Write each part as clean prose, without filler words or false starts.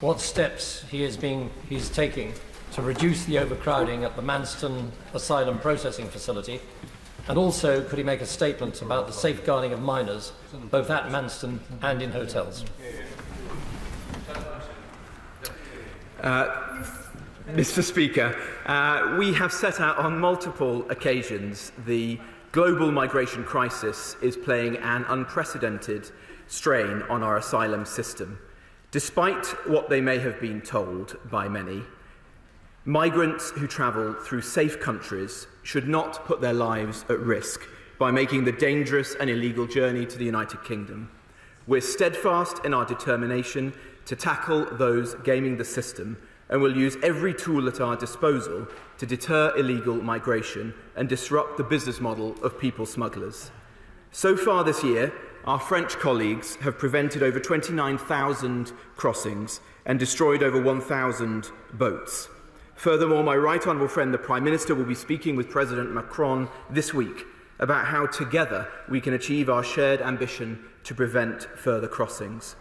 what steps he's taking to reduce the overcrowding at the Manston Asylum Processing Facility, and also could he make a statement about the safeguarding of minors, both at Manston and in hotels? Mr. Speaker, we have set out on multiple occasions the global migration crisis is playing an unprecedented strain on our asylum system. Despite what they may have been told by many, migrants who travel through safe countries should not put their lives at risk by making the dangerous and illegal journey to the United Kingdom. We're steadfast in our determination to tackle those gaming the system, and will use every tool at our disposal to deter illegal migration and disrupt the business model of people smugglers. So far this year, our French colleagues have prevented over 29,000 crossings and destroyed over 1,000 boats. Furthermore, my right honourable friend, the Prime Minister, will be speaking with President Macron this week about how together we can achieve our shared ambition to prevent further crossings.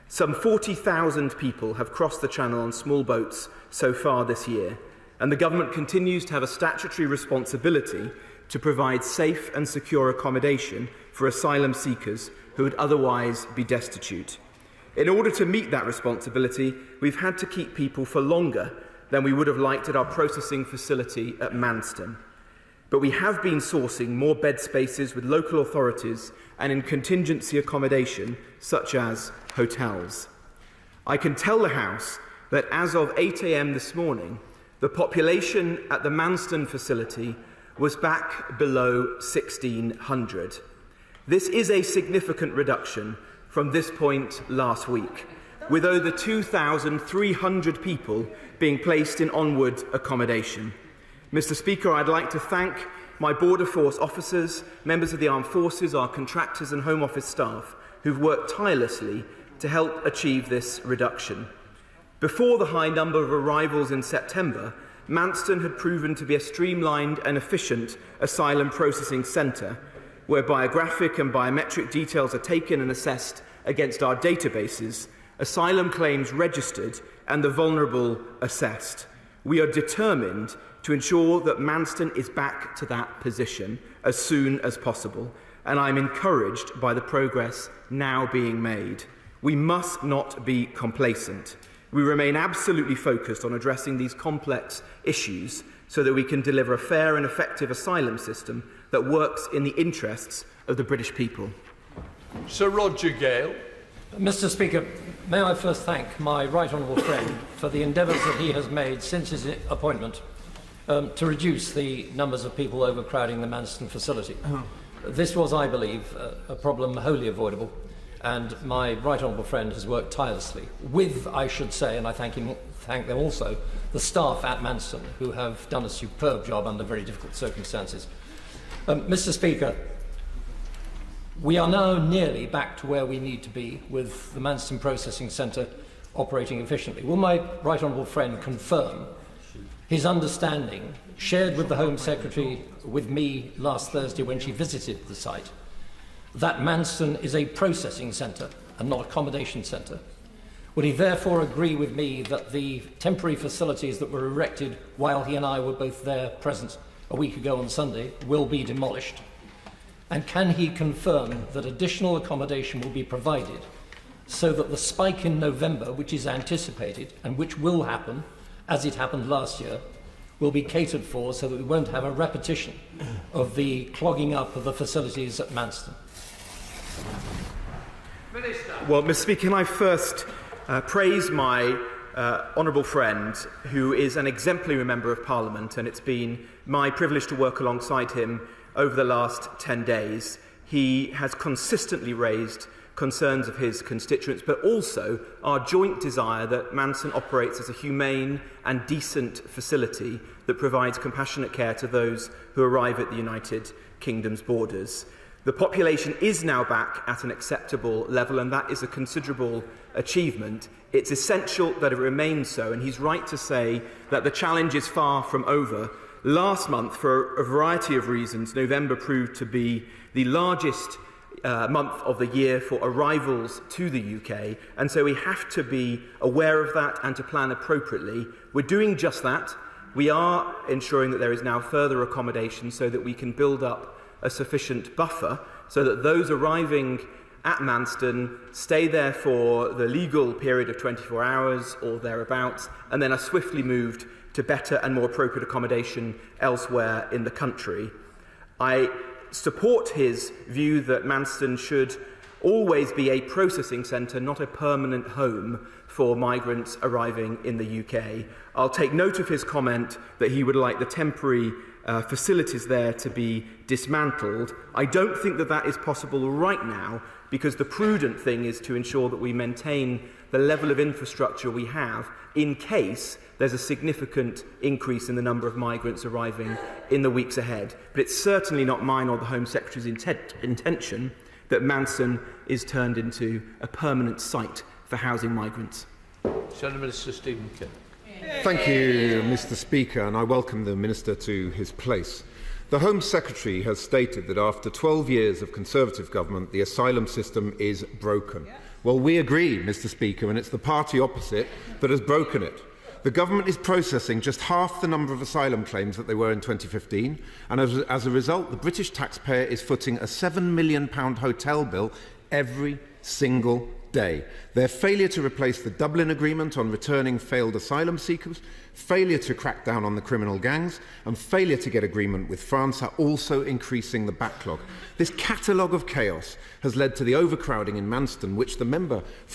Some 40,000 people have crossed the Channel on small boats so far this year, and the government continues to have a statutory responsibility to provide safe and secure accommodation for asylum seekers who would otherwise be destitute. In order to meet that responsibility, we've had to keep people for longer than we would have liked at our processing facility at Manston. But we have been sourcing more bed spaces with local authorities and in contingency accommodation, such as hotels. I can tell the House that as of 8 a.m. this morning, the population at the Manston facility was back below 1,600. This is a significant reduction from this point last week, with over 2,300 people being placed in onward accommodation. Mr. Speaker, I'd like to thank my Border Force officers, members of the Armed Forces, our contractors and Home Office staff who've worked tirelessly to help achieve this reduction. Before the high number of arrivals in September, Manston had proven to be a streamlined and efficient asylum processing centre, where biographic and biometric details are taken and assessed against our databases, asylum claims registered and the vulnerable assessed. We are determined to ensure that Manston is back to that position as soon as possible, and I'm encouraged by the progress now being made. We must not be complacent. We remain absolutely focused on addressing these complex issues so that we can deliver a fair and effective asylum system that works in the interests of the British people. Sir Roger Gale. Mr. Speaker, may I first thank my right honourable friend for the endeavours that he has made since his appointment to reduce the numbers of people overcrowding the Manston facility. This was, I believe, a problem wholly avoidable, and my right honourable friend has worked tirelessly with, I should say, and I thank them also, the staff at Manston, who have done a superb job under very difficult circumstances. Mr. Speaker, we are now nearly back to where we need to be with the Manston Processing Centre operating efficiently. Will my right honourable friend confirm his understanding, shared with the Home Secretary with me last Thursday when she visited the site, that Manston is a processing centre and not accommodation centre? Would he therefore agree with me that the temporary facilities that were erected while he and I were both there present a week ago on Sunday will be demolished? And can he confirm that additional accommodation will be provided so that the spike in November, which is anticipated and which will happen, as it happened last year, will be catered for so that we won't have a repetition of the clogging up of the facilities at Manston? Minister. Well, Mr. Speaker, can I first praise my honourable friend, who is an exemplary member of Parliament, and it's been my privilege to work alongside him over the last 10 days. He has consistently raised concerns of his constituents, but also our joint desire that Manston operates as a humane and decent facility that provides compassionate care to those who arrive at the United Kingdom's borders. The population is now back at an acceptable level, and that is a considerable achievement. It's essential that it remains so, and he's right to say that the challenge is far from over. Last month, for a variety of reasons, November proved to be the largest month of the year for arrivals to the UK, and so we have to be aware of that and to plan appropriately. We're doing just that. We are ensuring that there is now further accommodation so that we can build up a sufficient buffer so that those arriving at Manston stay there for the legal period of 24 hours or thereabouts, and then are swiftly moved to better and more appropriate accommodation elsewhere in the country. I support his view that Manston should always be a processing centre, not a permanent home for migrants arriving in the UK. I'll take note of his comment that he would like the temporary facilities there to be dismantled. I don't think that that is possible right now, because the prudent thing is to ensure that we maintain the level of infrastructure we have in case there's a significant increase in the number of migrants arriving in the weeks ahead. But it's certainly not mine or the Home Secretary's intention that Manston is turned into a permanent site for housing migrants. Senator Minister Stephen King. Thank you, Mr. Speaker, and I welcome the Minister to his place. The Home Secretary has stated that after 12 years of Conservative government, the asylum system is broken. Well, we agree, Mr. Speaker, and it's the party opposite that has broken it. The government is processing just half the number of asylum claims that they were in 2015, and as a result, the British taxpayer is footing a £7 million hotel bill every single day. Their failure to replace the Dublin Agreement on returning failed asylum seekers, failure to crack down on the criminal gangs, and failure to get agreement with France are also increasing the backlog. This catalogue of chaos has led to the overcrowding in Manston, which the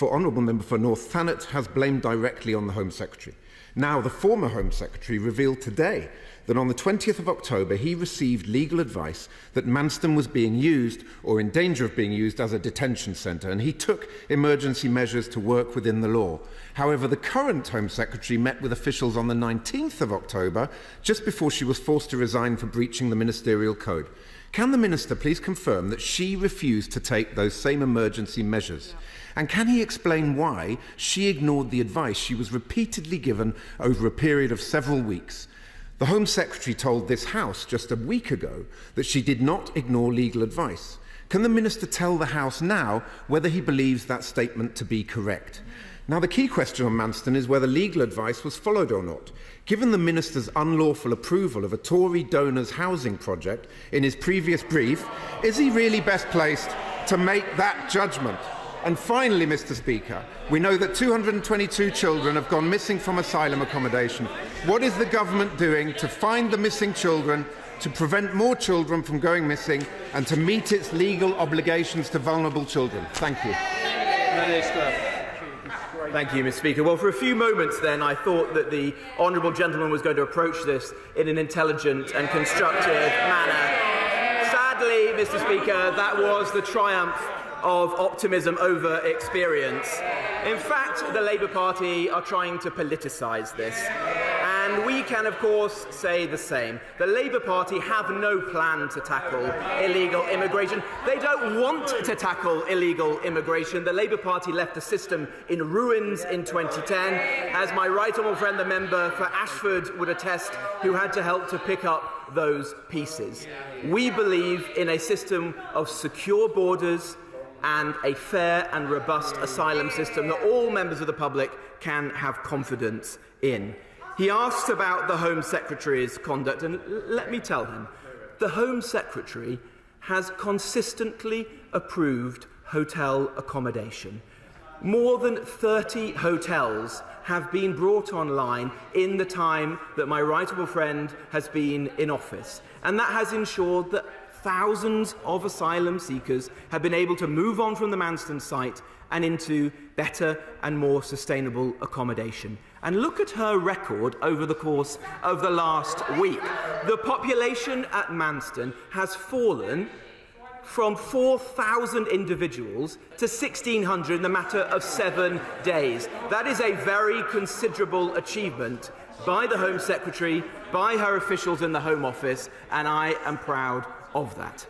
Honourable Member for North Thanet has blamed directly on the Home Secretary. Now, the former Home Secretary revealed today that on the 20th of October he received legal advice that Manston was being used or in danger of being used as a detention centre, and he took emergency measures to work within the law. However, the current Home Secretary met with officials on the 19th of October, just before she was forced to resign for breaching the ministerial code. Can the Minister please confirm that she refused to take those same emergency measures? And can he explain why she ignored the advice she was repeatedly given over a period of several weeks? The Home Secretary told this House just a week ago that she did not ignore legal advice. Can the Minister tell the House now whether he believes that statement to be correct? Now, the key question on Manston is whether legal advice was followed or not. Given the Minister's unlawful approval of a Tory donor's housing project in his previous brief, is he really best placed to make that judgment? And finally, Mr. Speaker, we know that 222 children have gone missing from asylum accommodation. What is the government doing to find the missing children, to prevent more children from going missing, and to meet its legal obligations to vulnerable children? Thank you. Minister. Thank you, Mr. Speaker. Well, for a few moments then, I thought that the honourable gentleman was going to approach this in an intelligent and constructive manner. Sadly, Mr. Speaker, that was the triumph of optimism over experience. In fact, the Labour Party are trying to politicise this. And we can, of course, say the same. The Labour Party have no plan to tackle illegal immigration. They don't want to tackle illegal immigration. The Labour Party left the system in ruins in 2010, as my right honourable friend, the member for Ashford, would attest, who had to help to pick up those pieces. We believe in a system of secure borders and a fair and robust asylum system that all members of the public can have confidence in. He asked about the Home Secretary's conduct, and let me tell him, the Home Secretary has consistently approved hotel accommodation. More than 30 hotels have been brought online in the time that my right honourable friend has been in office, and that has ensured that thousands of asylum seekers have been able to move on from the Manston site and into better and more sustainable accommodation. And look at her record over the course of the last week. The population at Manston has fallen from 4,000 individuals to 1,600 in the matter of 7 days. That is a very considerable achievement by the Home Secretary, by her officials in the Home Office, and I am proud of that.